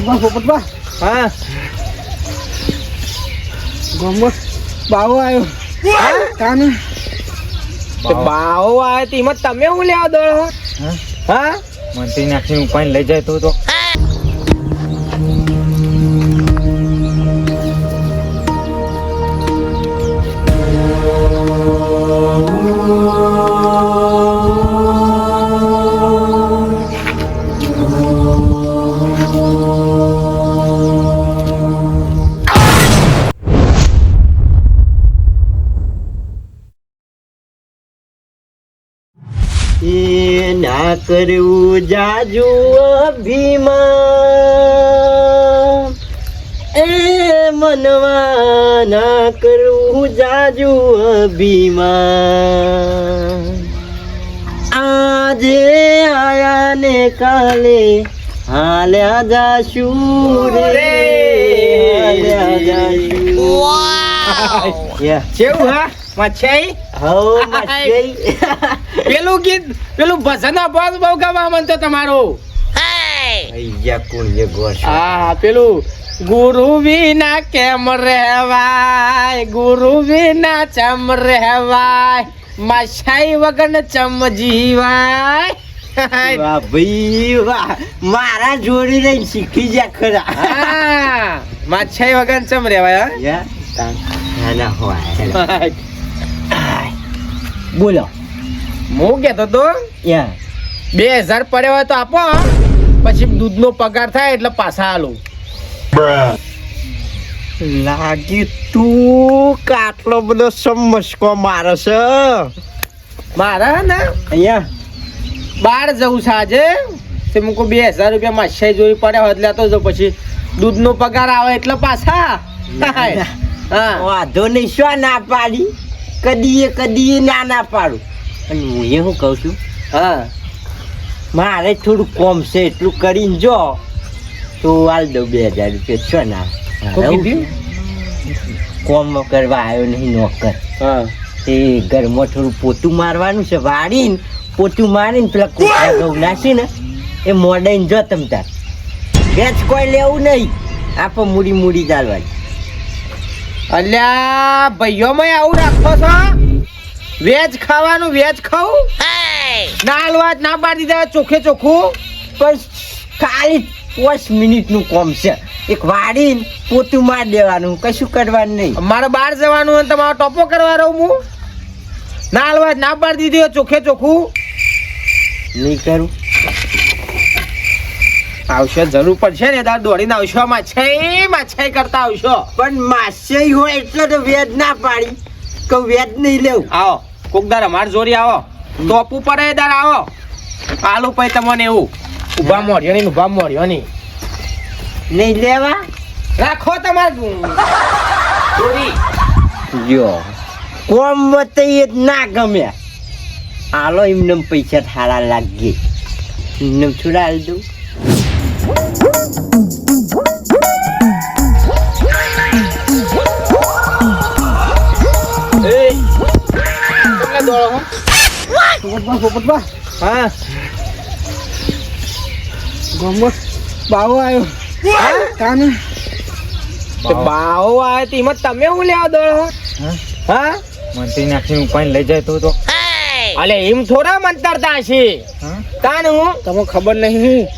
પોપટભા હા ગમત બાવો આવ્યો કાને બાવો આવે તો એમાં તમે હું લેવા દો હા મંત્રી નાખીને ઉપાય લઈ જાય તો ના કરવું જાજુ અભિમાન એ મનવા ના કરવું જાજુ અભિમાન આજે આયા ને કાલે હાલ્યા જાશું રે હાલ્યા જાશું કેવું હા મચ્છાઈ હો મચ્છાઈ પેલું ગીત પેલું ભજન અવાજ બહુ ગાવા મનતો તમારો અહીંયા કોણ એ ગોશ હા પેલું ગુરુ વિના કેમ રહેવાય ગુરુ વિના ચમ રહેવાય મચ્છાઈ વગર ચમ જીવાય વાહ ભાઈ વાહ મારા જોડી રહીને શીખી જા ખરા હા મચ્છાઈ વગર ચમ રહેવાય ના હોય બોલો હું કેતો તો યા 2000 પડ્યા હોય તો આપો પછી દૂધનો પગાર થાય એટલે પાછા આલું લાગી તું કાટલો બધો સમસ્કો મારે છે મારા ને અહીંયા બહાર જવું છે આજે તે મૂકો 2000 રૂપિયા માછાઈ જોઈ પડ્યા હોય એટલે લેતો જાઉં પછી દૂધનો પગાર આવે એટલે પાછા હા વાંધો નહીં શું ના પાડી કદીએ ના પાડું અને હું એ શું કહું છું હા મારે થોડું કોમ છે એટલું કરીને જો તો હાલ દઉં 2000 રૂપિયા શું ના કોમ કરવા આવ્યો નહીં નોકર હા તે ઘરમાં થોડું પોતું મારવાનું છે વાળીને પોતું મારીને પેલા કોઠા ઘઉં નાખી ને એ મોડાઈને જો તમ તાર વેચ કોઈ લેવું નહીં આપો મૂડી ચાલવાની અલ્યા ભાઈઓમાં આવું રાખો છો વેજ ખાવાનું વેજ ખાવું ના હલવા ના પાડી દીધા ચોખ્ખે ચોખ્ખું પણ ખાલી 5 મિનિટનું કોમ છે એક વાળીને પોતું માર દેવાનું કશું કરવાનું નહીં મારે બહાર જવાનું અને તમારો ટોપો કરવા રહું હું ના હલવા ના પાડી દીધી ચોખ્ખે ચોખ્ખું નહીં કરું આવશો જરૂર પડશે ને તાર દોડીને આવશો માછાઈ કરતા આવશો પણ માછાઈ હોય એટલે તો વેજ ના પાડી કે વેજ નહીં લેવું આવો કોકદાર અમાર જોરી આવો ટોપ ઉપર દાર આવો આલુ પૈ તમને એવું ઉભા મોર્યો નહીં ઉભા મોર્યો નહીં નહીં લેવા રાખો તમાર જોરી જો કોમ મતે એ ના ગમે આલો એમને પૈસા થારા લાગે એમને થોડા હાલ દઉં પોપટભા હા ગમત બાવો આવ્યો કાને બાવો આવે તો એમાં તમે હું લેવા દો હા મંત્રી નાખીને ઉપાય લઈ જાય તો અલે એમ થોડા મંતરતા છે તાન હું તમને ખબર નહીં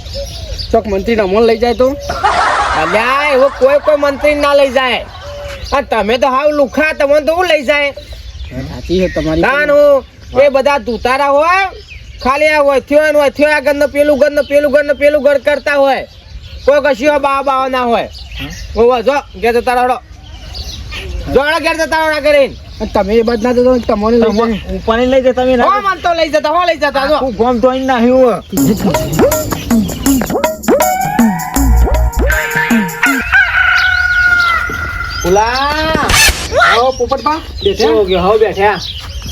ચોક મંત્રી અમલ લઈ જાય તો અલ્યા એવો કોઈ મંત્રી ના લઈ જાય આ તમે તો હાવ લુખા તમને તો હું લઈ જાય સાચી છે તમારી તાન હું એ બધા તુતારા હોય ખાલી આ વથ્યો આ ગંદ પેલું ઘર કરતા હોય કોઈ કશું બાવા ના હોય જો ઘેર જતા રહો જોડો ઘેર જતા રહો કરીને તમે એ બાદ ના જતો તમને લઈ જાય ઉપાય લઈ જાય તમે હો મન તો લઈ જતા જો ગોમ તો અહીં નાખ્યું ઉલા આવો પોપટભા બેઠા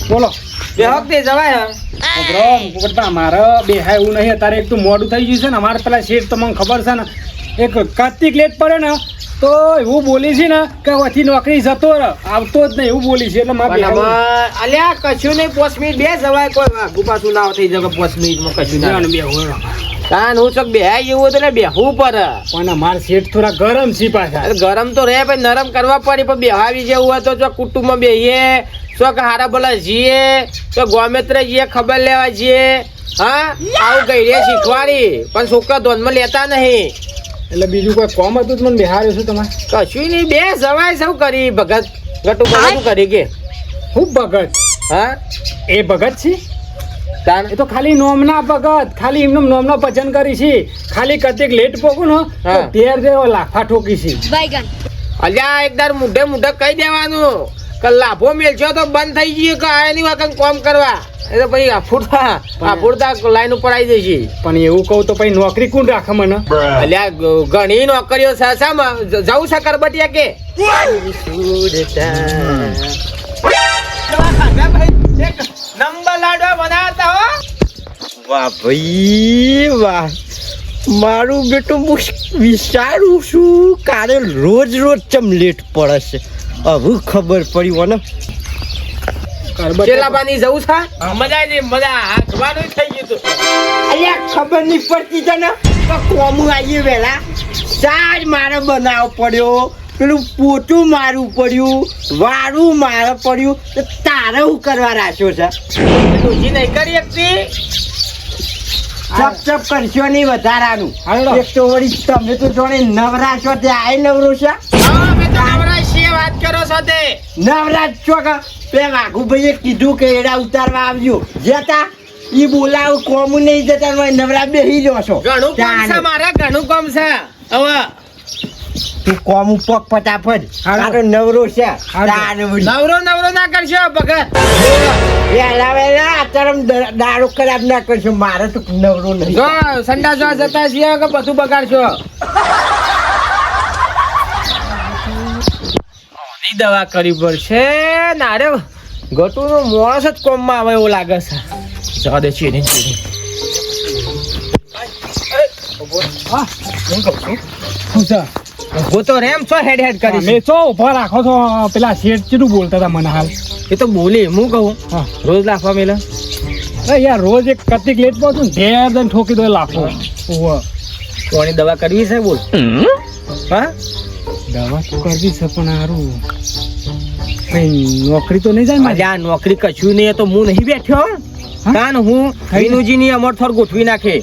બોલો બેહો તે જવાય પોપટભા મારે બેહાય એવું નહીં અત્યારે એક તો મોડું થઈ ગયું છે ને અમારે પેલા શેઠ તો મને ખબર છે ને એક કાર્તિક લેટ પડે ને તો એવું બોલી છે ને કે વથી નોકરી જતો રહે આવતો જ નહીં એવું બોલી છે એટલે મારે અલ્યા કશું નહીં 5 મિનિટ બે જવાય કોઈ ગુપાસું ના થઈ જાય 5 મિનિટમાં કશું ના તાન હું ચોક બેહાય જેવું હતું ને બેહવું પડે. પણ અમારા શેઠ થોડા ગરમ છે પાછા. અરે ગરમ તો રહે પણ નરમ કરવા પડે પણ બેહાવી જેવું હોય તો જો કુટુંબમાં બેહીએ ચોક હારા ભલા જીએ તો ગોમેત્રે જઈએ ખબર લેવા જઈએ. હા આવું કહીએ શીખવાડી પણ છોકરા ધોનમાં લેતા નહીં. એટલે બીજું કોઈ કોમ હતું તો મને બિહાર્યો છું તમારે? કશું નહીં બે સવાય સૌ કરી ભગત ગટુ ભગત કરી કે હું ભગત? હા એ ભગત છે? તાન એ તો ખાલી નોમના ભગત, ખાલી એમનો નોમનો ભજન કરી છે. ખાલી કતેક લેટ પોકું ને તો હા. ઢેર દેવો લાફા ઠોકી છે. અલ્યા એકદાર મુઢે મુઢે કહી દેવાનું કે લાભો મેલશો તો બંધ થઈ ગયું કે આ એની વખત કોમ કરવા. એ તો પછી આફુડતા લાઈન ઉપર આવી જશે. પણ એવું કહું તો પછી નોકરી કોણ રાખે મને? અલ્યા ઘણી નોકરીઓ સાસામાં જવું છે કરબટિયા કે નંબર લાડવા બનાવતા હો. વાહ ભાઈ વાહ, મારું બેટું હું વિચારું છું કાલે રોજ રોજ ચમ લેટ પડે છે. હવે ખબર પડી મને. ચેલાબાની જવું છે મજા નહીં મજા હાથવાનું થઈ ગયું તું. અલ્યા ખબર નહીં પડતી તને તો કોમું આવીએ વહેલા સાજ મારે બનાવવો પડ્યો, પેલું પોતું મારવું પડ્યું, વાળું મારે પડ્યું, તો તારે શું કરવા રાખ્યો છે? ડોશી નહીં કરી શકતી. ચપ ચપ કરશો નહીં વધારાનું. હાલો. એક તો વળી તમે તો જોડે નવરા છો તે આય નવરો છે. હા અમે તો નવરા છીએ વાત કરો છો તે. નવરાજ છો કે પે વાઘુભાઈએ કીધું કે એડા ઉતારવા આવજો જતા ઈ બોલાવ કોમ નહીં જતા હોય નવરા બેહી જો છો. ઘણું કામ છે મારે ઘણું કામ છે. હવે તું કોમ પગ ફટાફટ તારો નવરો છે. તારે વળી નવરો નવરો ના કરશો ભગત. વહેલા વહેલા અત્યારે દારૂ ખરાબ ના કરશો. મારે તો નવરો નહીં. જો સંડા જો જતા છીએ કે બધું બગાડશો. ની દવા કરવી પડશે ના રે ગટુ નો માણસ જ કોમમાં આવે એવું લાગે છે. જવા દે છીએ હા, હું કહું છું શું છે? હું તો રેમ છો હેડ હેડ કરી તમે છો ઉભા રાખો છો. પેલા શેઠ ચેટલું બોલતા હતા મને હાલ. એ તો બોલી હું કહું હા. રોજ લાફવા મેલે. અરે યાર રોજ એક કતિક લેટ પહોંચું ને ઢેર દઈને ઠોકી દો લાફો. ઓહો. કોની દવા કરવી છે બોલ. હા દવા તો કરવી છે પણ હારું કઈ નોકરી તો નહીં જાય મારી? આ નોકરી કશું નહીં એ તો હું નહીં બેઠ્યો. હા? કાન હું વિનુજીની અમર થોર ગોઠવી નાખે.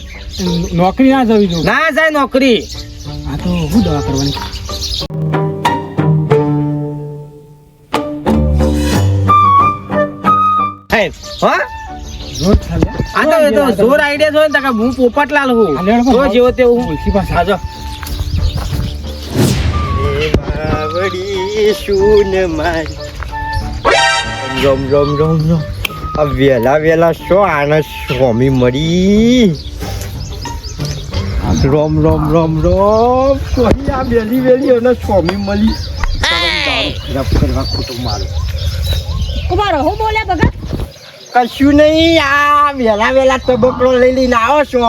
નોકરી ના જવી જોઈએ. ના જાય નોકરી. આ તો શું દવા કરવાની? હા રોજ ચાલે. આ તો એ તો જોર આઈડિયા જોઈ ને હું પોપટલાલ હું હાલે હેડો તો જેવો તેવું હું. ઓળખી પાસે. આજો વળી શું ને મારી રમ રમ રમ રમ આ વહેલા વહેલા શો આને સ્વામી મળી. રમ રમ રમ રમ કોઈ આ વહેલી વહેલી અને સ્વામી મળી. રફ કરવા ખોટું મારું કુમારો હું બોલ્યા ભગત? કશું નહીં. આ વહેલા વહેલા તબકડો લઈ લઈને આવો છો,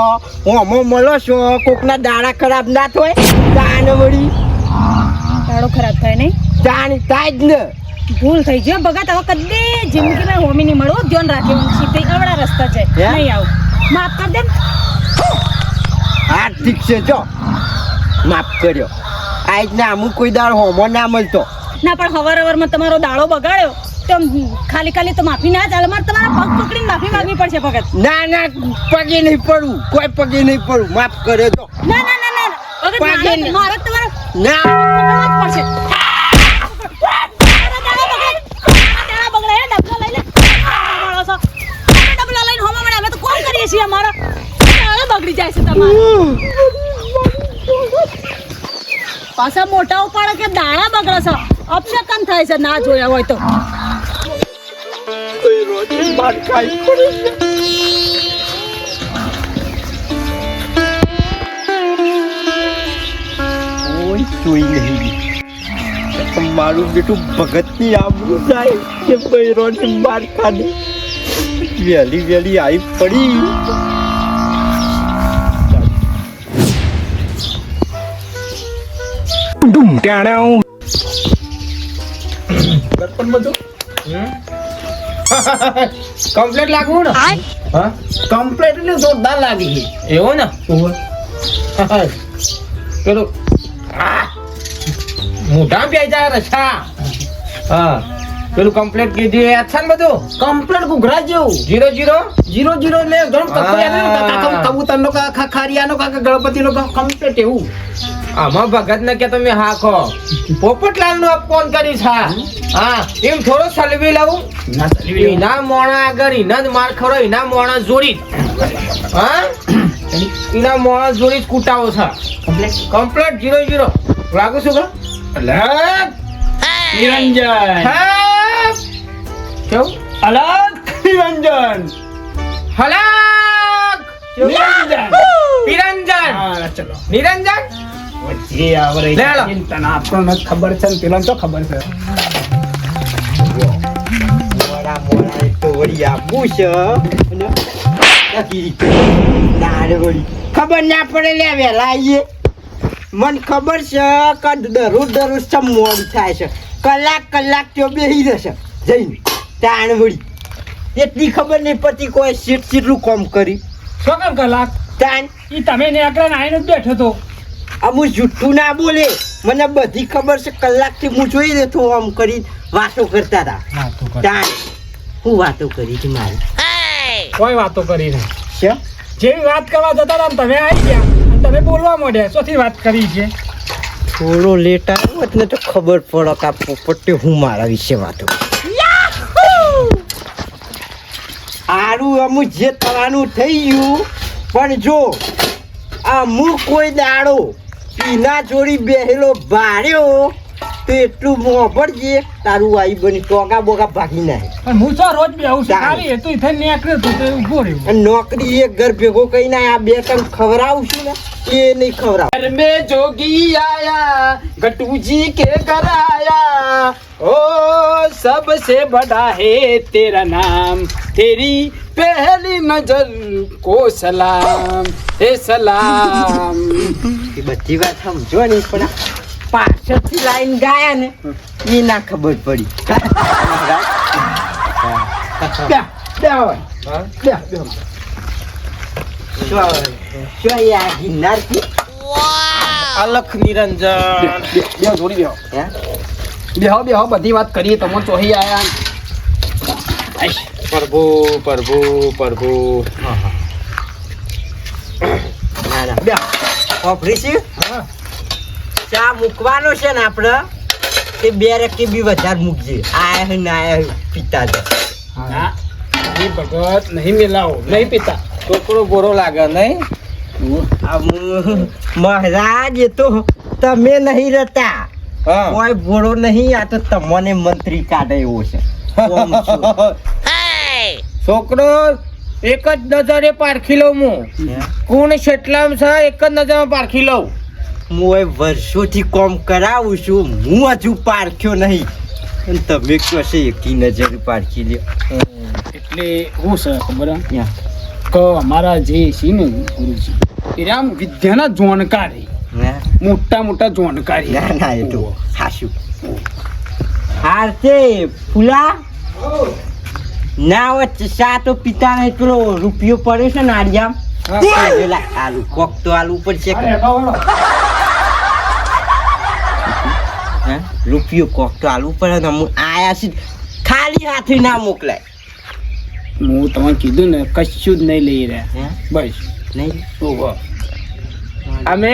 હોમો મળો છો, કોકના દાડા ખરાબ ના થાય તાને વળી દાડો ખરાબ થાય નહીં? તાન થાય જ ને. ભૂલ થઈ ગઈ હો ભગત. હવે કદી જિંદગીમાં હોમી નહીં મળો. ધ્યાન રાખે સીધે અવળા રસ્તા છે. હે? નહીં આવું. માફ કર દે. હા ઠીક છે જો માફ કર્યો. આજ ને અમુક કોઈ દાડ હોમો ના મળતો. ના પણ હવારમાં તમારો દાડો બગાડ્યો તો ખાલી ખાલી તો માફી ના ચાલે. મારે તમારા પગ પકડીને માફી માંગવી પડશે ભગત. ના ના પગે નહીં પડવું, કોઈ પગે નહીં પડવું. માફ કર્યો તો ના ના ના ના ભગત પગે મારે નહીં. મારે તમારે ના પકડવા જ પડશે. મારા દાડા બગડે. મારા દાડા બગડે. એ ડબલા લઈ લે. મારો છો. તમે ડબલા લઈને હોમા મળે. અમે તો કોણ કરીએ છીએ અમારા દાડા બગડી જાય છે તમારા. પાછા મોટા ઉપાડે કે દાડા બગડે છે. અપશકન થાય છે ના જોયા હોય તો. માર ખાઈ પડે છે. કોઈ જોઈ નહીં. મારું બેટું ભગતની આબરૂ જાય કે બૈરોની માર ખાધી વહેલી વહેલી આવી પડી. કમ્પ્લેટ લાગવું ને હા કમ્પ્લેટ એટલે જોરદાર લાગી એવું ને પેલું મોઢા પ્યાઈ જાય રછા હા પેલું કમ્પ્લેટ કીધું એ અચ્છા ને બધું કમ્પ્લેટ ઘૂઘરા જેવું 0-0 0-0 એટલે ઘણું હા. કબૂતર નો ખારિયા નો ગણપતિ નો કમ્પ્લેટ એવું આમાં ભગત ને કે તમે હા ખો પોપટલાલ નું અપમાન કર્યું છે હા એમ થોડો સલવી લઉં એના મોણા આગળ એના જ માર ખરો એના મોણા જોડી હા એના મોણા જોડી જ કૂટાવો છે કમ્પ્લેટ 0-0 લાગુ છું નિરંજન કેવું અલગ નિરંજન હલાક નિરંજન નિરંજન હા ચલો નિરંજન જે આવરે લે હાલો. તને આપણને જ ખબર છે ને પેલા તો ખબર છે મોડા મોડા એક તો વળી આપવું છે અને નક્કી. ના રે વળી ખબર ના પડે લે વહેલા આવીએ મને ખબર છે કે દરરોજ ચમ મોડું થાય છે કલાક તો બેસી જશે જઈને તાણ વળી એટલી ખબર નહીં પડતી કોઈ સીટલું કામ કરી શું કામ કલાક તાણ ઈ તમે ને એકલા આવીને જ બેઠો તો અમુક જુઠ્ઠું ના બોલે મને બધી ખબર છે કલાકથી હું જોઈ રહેતો આમ કરી વાતો કરતા હતા તાણ હું વાતો કરી હતી મારી કોઈ વાતો કરી નહીં છે જેવી વાત કરવા જતા હતા ને તમે આવી ગયા અને તમે બોલવા માંડ્યા શોથી વાત કરી છે થોડો લેટ આવ્યો હોત ને તો ખબર પડે કે આ પોપટે હું મારા વિશે વાતો આરું અમુક જે થવાનું થઈ ગયું પણ જો અમુક કોઈ દાડો પીના જોડી બેહેલો ભાર્યો તો એટલું મોભળજે તારું આઈ બની ટોગા બોગા ભાગી નાખે પણ હું તો રોજ બે આવું છું ચાલ. ખાલી એ તો ઇથે નીકળ્યો તો ઊભો રહ્યો અને નોકરી એક ઘર ભેગો કઈ ના આ બે ટમ ખવડાવું છું ને એ નહીં ખવડાવ घर में जोगी आया गट्टू जी के घर आया ओ सबसे बड़ा है तेरा नाम तेरी पहली नजर को सलाम हे सलाम એ બધી વાત સમજો ને પણ આ પાછળથી લાઈન ગાયા ને એ ના ખબર પડી શું આ ગિરનાર થી અલખ નિરંજન બે જોડી બેહો હે? બેહો બધી વાત કરીએ તમે ચોહી આયા આઈશ. પ્રભુ પ્રભુ પ્રભુ ના ના બે ઓફરી છે ચા મૂકવાનો છે ને આપણે તે બે રકી બી વધારે મૂકજે આયા હે ને આયા હે પિતા છે ના એ ભગત નહીં મેલાવો નહીં પિતા છોકરો ગોરો લાગે નહીં મહારાજ એ તો તમે નહીં રહેતા હા કોઈ ભોળો નહીં આ તો તમને મંત્રી કાઢે એવો છે કોમ છું. છોકરો એક જ નજરે પારખી લઉં હું કોણ છેટલામ છે એક જ નજરમાં પારખી લઉં હું એ વર્ષોથી કોમ કરાવું છું હું હજુ પારખ્યો નહીં અને તમે કહો છો એકી નજર પારખી લ્યો એટલે હું છે ખબર હે? યા. કે અમારા જે છે ને ગુરુજી એ આમ વિદ્યાના જાણકારી ના મોટા જાણકારી ના ના એ તો હાશું હાર છે ફૂલા ના હોય ચા તો પીતા નહીં પેલો રૂપિયો પડ્યો છે ને આડિયામ પેલા આલુ કોક તો આલુ ઉપર છે અરે બાવળો. રૂપિયો કોક તો આલુ ઉપર ને હું આયા છે ખાલી હાથે ના મોકલાય હું તમને કીધું ને કશું જ નહીં લઈ રહ્યા હે? બસ નહીં ઓહો. અમે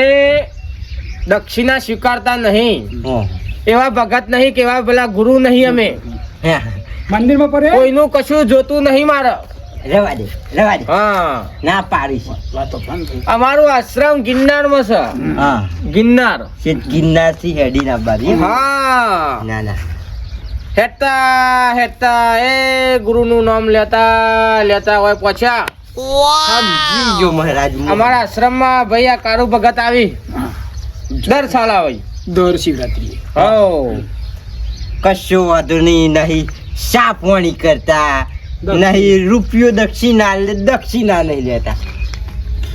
દક્ષિણા સ્વીકારતા નહીં એવા ભગત નહીં કે એવા પેલા ગુરુ નહીં અમે હે મંદિરમાં પડે કોઈનું કશું જોતું નહીં મારે રવા દે હા ના પાડી છે વાતો પણ થઈ. અમારું આશ્રમ ગિરનારમાં છે હા ગિરનાર છે ગિરનાર થી હેડી ના બારી હા ના ના હેતા એ ગુરુનું નામ લેતા હોય પછા સમજી ગયો મહારાજ અમારા આશ્રમમાં ભાઈ આ કાળુ ભગત આવી દર સાલ આવે દર શિવરાત્રી હો કશો વાંધો નહીં શા પાણી કરતા નહીં રૂપિયો દક્ષિણા નહીં લેતા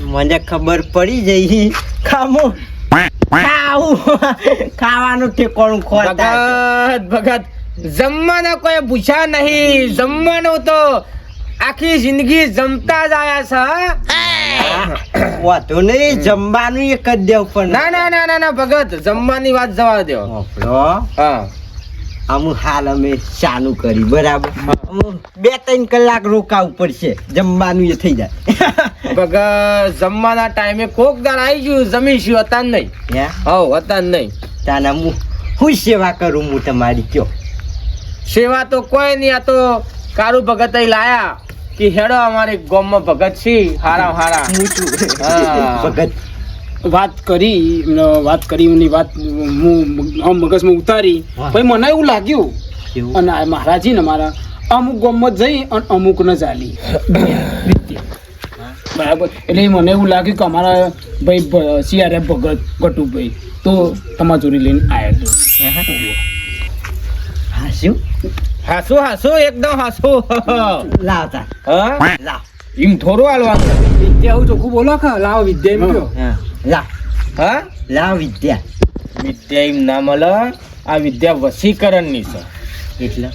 મને ખબર પડી જઈ ખાવાનું ઠેકોણું ખોરતા ભગત જમવાના કોઈ પૂછ્યા નહીં. જમવાનું તો આખી જિંદગી જમતા જ આયા છે. વાતો નહીં, જમવાનું એક જ દેવ પણ ના ના ના ના ના ભગત, જમવાની વાત જવા દો. આપણો હા અમુક હાલ અમે ચાલુ કરી બરાબર. અમુક 2-3 કલાક રોકાવું પડશે, જમવાનું એ થઈ જાય. ભગત જમવાના ટાઈમે કોક દાર આવી ગયું જમીશું, હતા નહીં. હતા નહીં. તાના હું સેવા કરું હું તમારી કયો? સેવા તો કોઈ નહીં. આ તો કારું ભગત અહીં લાયા કે હેડો અમારે ગામમાં ભગત છે હારા હારા. હા. ભગત વાત કરી એમની વાત હું મગજમાં ઉતારી. હા. પછી મને એવું લાગ્યું કેવું? અને આ મહારાજી ને મારા અમુક ગામમાં જઈ અને અમુક ન ચાલી બરાબર. એટલે મને એવું લાગ્યું કે અમારા ભાઈ CRF ભગત ગટુભાઈ તો તમારા જોડી લઈને આવ્યા હા શું હાસુ હાસુ એકદમ હાસુ. લાવતા હા લાવ. એમ થોડું હાલવાનું. વિદ્યા હું ચોખ્ખું બોલો કે લાવો વિદ્યા એમ કયો. હા લાવ હા લાવ વિદ્યા. વિદ્યા એમ ના મળે. આ વિદ્યા વશીકરણની છે. એટલે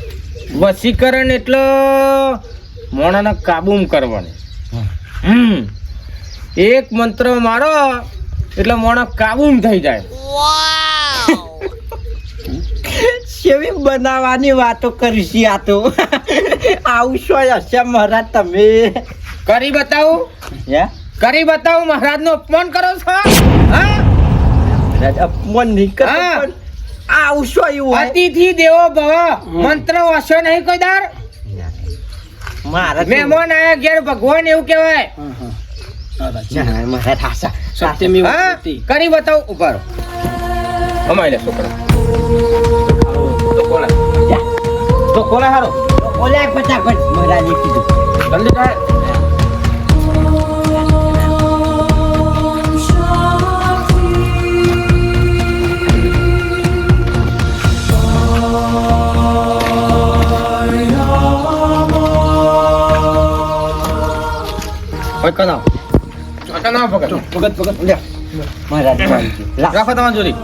વશીકરણ એટલે મોણાને કાબૂમાં કરવાની. એક મંત્ર મારો એટલે મોણા કાબૂમાં થઈ જાય. સેવી બનાવવાની વાતો કરીશી. આ તો આવું શું હશે મહારાજ તમે? કરી બતાવું હે કરી બતાવું. મહારાજ નું અપમાન કરો છો. હા મહારાજ અપમાન નહીં કરતો હા. પણ આવું શું એવું હોય? અતિથિ દેવો ભવ. મંત્ર વાંચો નહીં કોઈ દાર. મહારાજ મહેમાન આયા ઘેર ભગવાન એવું કહેવાય. ના, મહારાજ હાસા. સત્યમેવ હા જયતે. કરી બતાવું. ઉભારો અમાય લે છોકરા. તો કોને હારો ઓલા ફટાફટ મહારાજે કીધું. જલ્દી થાય. કના કના ભગત ભગત લે મહારાજ પાડી ગયું. લાવ. રાખો તમારી જોડી.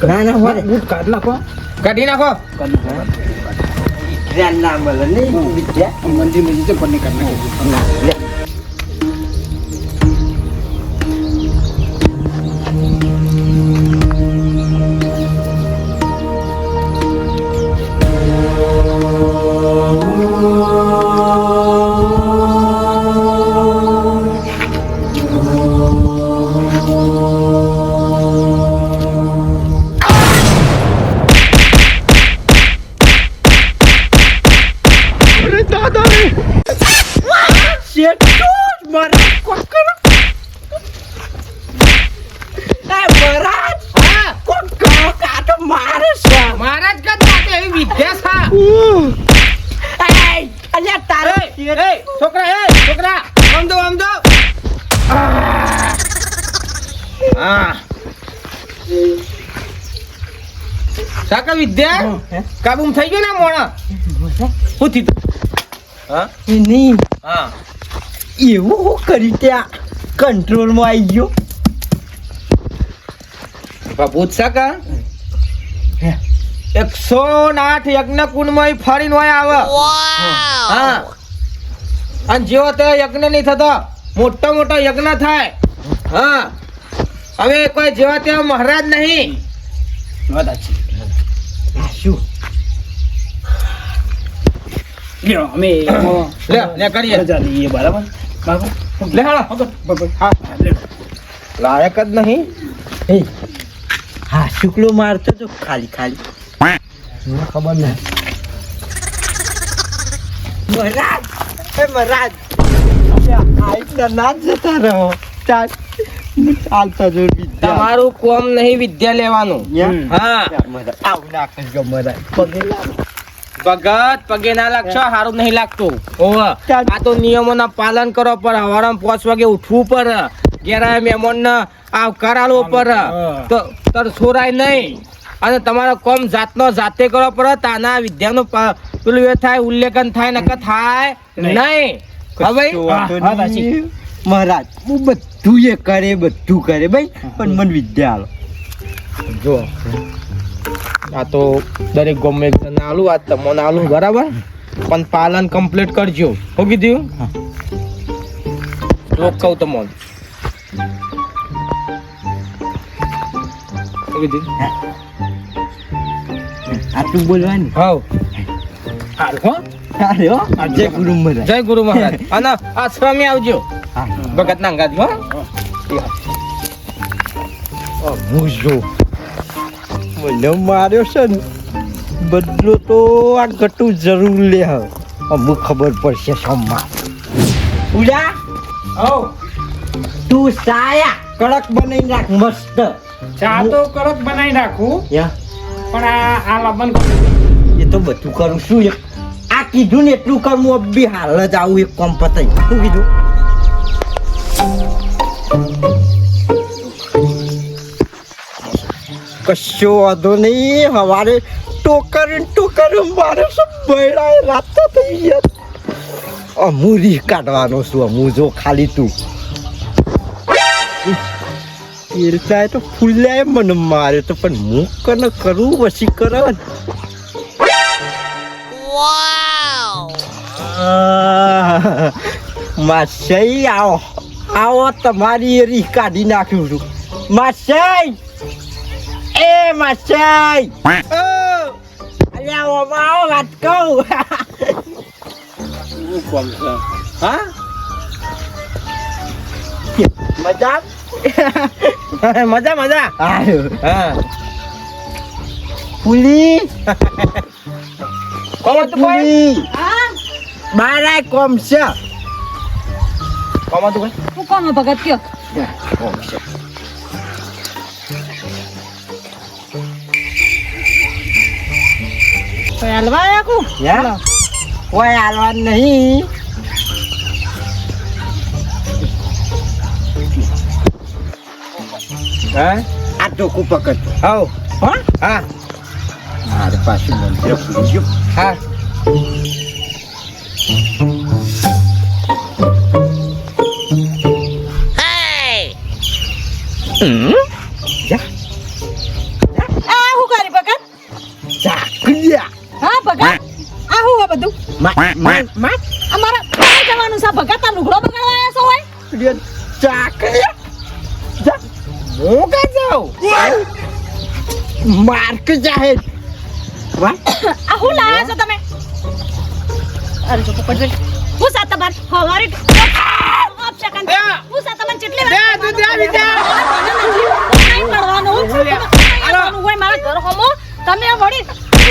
ના ના હોય. કાઢી નાખો. જ્ઞાન ના મળે નહીં વિદ્યા. મંદિર છે પણ નહીં કરનાર. લે. મહારાજ કરતા તો એવી વિદ્યા છે. છોકરા છોકરા આમ દો આમ દો. હા સાકા વિદ્યા કાબૂમ થઈ ગયો ને મોણા. શું થયું? હા નહીં હા એવું હું કરી ત્યાં કંટ્રોલમાં આવી ગયો. ભૂત સાકા 108 યજ્ઞ કુંડમાં ફરીને હોય આવે. હા અને જેવો તે યજ્ઞ નહીં થતો, મોટો મોટો યજ્ઞ થાય. હા હવે કોઈ જેવા તેવા મહારાજ નહીં. વાત સાચી. આ શું લ્યો અમે લે કરીએ. રજા લઈએ બરાબર. લે હાલો. હા લ્યો. લાયક જ નહીં. એ હા શુક્લો મારતો તો ખાલી ખાલી ખબર નહીં. મહારાજ એ મહારાજ આઈના ના જતા રહો. ચાલતા જો વિદ્યા તમારું કોમ નહીં વિદ્યા લેવાનું. હા મહારાજ આવું ના કરજો મહારાજ પગે લાગો. ભગત પગે ના લાગશો, સારું નહીં લાગતું. ઓવા આ તો નિયમોના પાલન કરો પર સવારમાં 5 વાગે ઉઠવું પર ઘેરા મહેમાનને આવકાર આલવો પર તો તર છોરાય નહીં. અને તમારો કોમ જાતનો જાતે કરો પર તાના વિદ્યાનું પેલું એ થાય ઉલ્લેખન થાય નકર થાય નહીં. હા ભાઈ. વાંધો હા, સાચી. નહીં. મહારાજ હું બધું એ કરે બધું કરે ભાઈ પણ મને વિદ્યા આલો. જો આ તો દરેક ગમે એક જણ આલું આ તમને આલું બરાબર પણ પાલન કમ્પ્લીટ કરજો શું કીધું રોક કહું તમને શું કીધું આટલું બોલવાનું હાવ હાલ હો અરે હો જય ગુરુ મહારાજ જય ગુરુ મહારાજ અને આશ્રમે આવજો હા. ભગત ના ગાજ હો હું જો મને માર્યો છે ને બદલો તો આ ગટું જરૂર લે હવે અમુક ખબર પડશે સોમવાર ઉડા હવ તું સાયા કડક બનાવી નાખ મસ્ત ચા તો કડક બનાવી નાખું યા પણ આ લબન એ તો બધું કરું શું એક આ કીધું ને એટલું કરું હું બી હાલ જ આવું એક કોમ પતાઈ શું કીધું કશો વાંધો નહીં હવારે ટોકર મારે સબ બૈરાએ રાત તો થઈ ગયા હું રી કાઢવાનો છું હું જો ખાલી તું ઈર્ષાએ તો ફૂલ્યાએ મને મારે તો પણ હું કને કરું વસી કર માસઈ આવો આવો તમારી રી કાઢી નાખ્યું છું માસઈ એ માસઈ અલ્યા ઓમાં આવો વાત કહું શું કોમ છે હા મજા મજા મજા આવ્યો હા પુલી કોમ હતું કોઈ પુલી હા બારાય કોમ છે કોમ હતું કોઈ હું કોમ ભગત કયો કોમ છે કોઈ હલવા આયા કુ યા કોઈ હાલવા નહીં હા આ ટોકું પકડ આવ હા હા મારે પાછું મંત્ર ભૂલી ગયો હા જા આ હું કરી ભગત ચાકલિયા હા ભગત આ હું આ બધું માં અમારા ક્યાં જવાનું છે ભગત આ લુગડો બગાડવા આયા છો હોય ચાકલિયા જા હું કા જાઉં માર્ક જાહેર વાહ આ હું લાયા છો તમે અરે જો પકડ જઈ હું સાત બાર હવારે આપ સેકન્ડ હું સાત મને કેટલી વાર દે તું દે વિચાર નહીં પડવાનું હોય મારા ઘર હોમો તમે વળી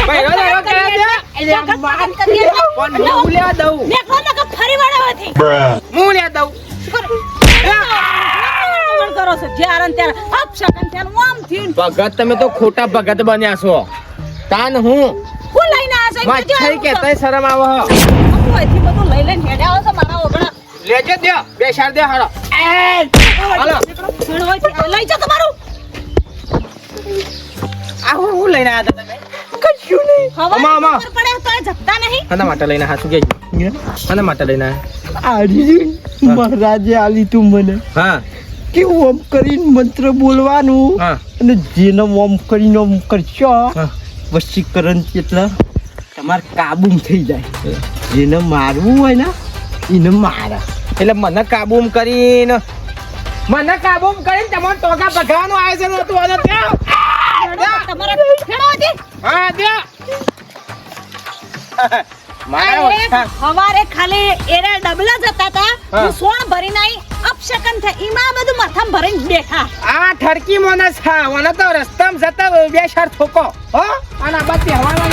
ભાઈ રોજ રોજ કરે છે એટલે માર કરી પણ હું લ્યા દઉં મેકલો તો કે ફરી વાળાવાથી હું લ્યા દઉં કરો છો જ્યારે ને ત્યારે આપ સેકન્ડ થયા આમ થયું ભગત તમે તો ખોટા ભગત બન્યા છો તાન હું લઈને આવ્યા માછાઈ કે તઈ શરમ આવો અહીંથી બધું લઈ લઈને હેડ્યા આવો છો મારા ઓગણા લેજે દે બે શાર દે હાલો હાલો લઈ જાઓ તમારું આ હું લઈને આયા હતા તમે કશું નહીં અમા, અમા. ખબર પડે તો આ જપતા નહીં આના માટે લઈને હાસુ કે આના માટે લઈને આયા આર્યન મહારાજે આલી તું મને હા કે ઓમ કરીને મંત્ર બોલવાનું હા અને જેનો ઓમ કરીને ઓમ કરશો હા. વશીકરણ એટલે તમારે કાબૂમ થઈ જાય જેને મારવું હોય ને એને મારા એટલે મને કાબૂમ કરીને તમારે ટોકા ભગાવાનું આયોજન હતું અને ત્યાં તમારા ખેડોથી હા દે મારા ઓછા. હવારે ખાલી એરા ડબલા જતા હતા હા. હું સોણ ભરીને આવી અપશકન થઈ ઈમાં બધું માથામાં ભરીને બેઠા આ ઠરકી મોનસ હા મને તો રસ્તામાં જતા બે શાર ઠોકો હો અને આ બાતી હવાના